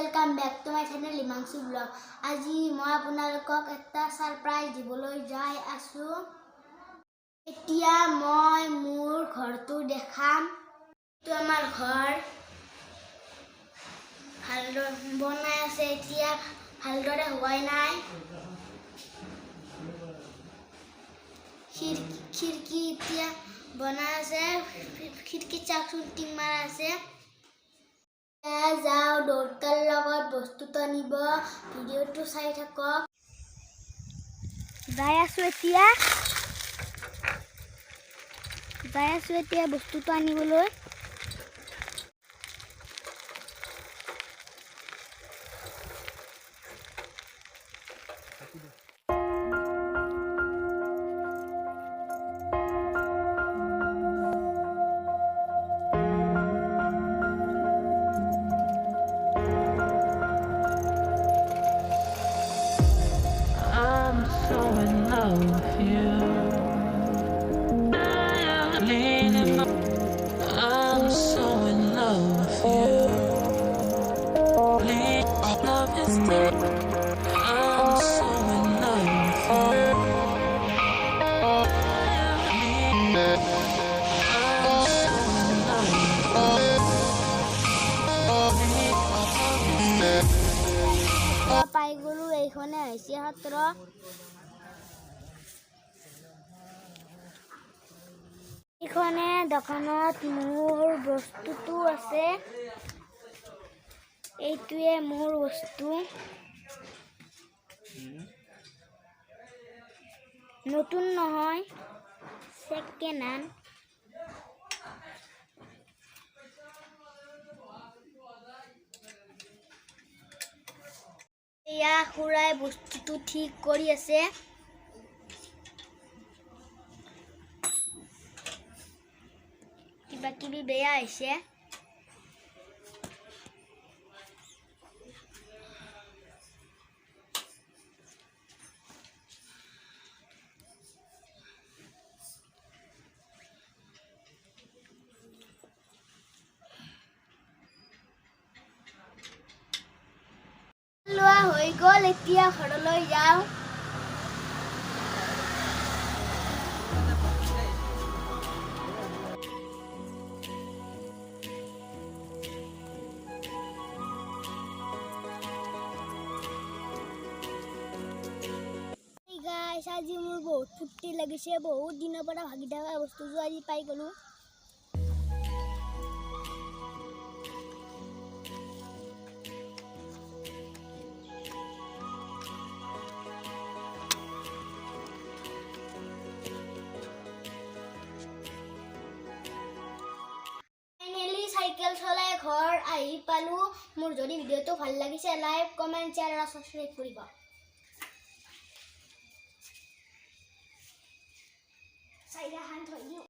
welcome back to my channel Limangshu Vlog. আজি মই আপোনালোকক এটা সারপ্রাইজ দিবলৈ যাই আছো। এতিয়া মই মোৰ ঘৰটো দেখাম। তো আমাৰ ঘৰ ভালদৰে বনাই আছে, এতিয়া ভালদৰে হোৱাই নাই। খিড়কি এতিয়া বনাই আছে, খিড়কি চাকচুন টিং মাৰা আছে। যাও দৌতাৰ লগত বস্তুটো আনিব, ভিডিঅ'টো চাই থাকক। যাই আছো এতিয়া বস্তুটো আনিবলৈ। So in love with you. I'm so in love with you. Love is dead. I'm so in love with you. পাই গলো, এইখনে হৈছে সত্ৰ। এইখনে দোকানত মোৰ বস্তুটো আছে, এইটোৱে মোৰ বস্তু। নতুন নহয়, সেকেন্ড হ্যান্ড। এয়া খুৰাই বস্তুটো ঠিক কৰি আছে। কিবা কিবি বেয়া হৈছে। লোৱা হৈ গ'ল, এতিয়া ঘৰলৈ যাওঁ। আজি মোৰ বহুত ফূৰ্তি লাগিছে, বহুত দিনৰ পৰা ভাগি থকা বস্তুটো আজি পাই গলো। সাইকেল চলাই ঘৰ আহি পালো। মোৰ যদি ভিডিঅ'টো ভাল লাগিছে লাইক, কমেন্ট, শ্বেয়াৰ আৰু সাবস্ক্ৰাইব কৰিব। চাইডা হান থৈ দিওঁ।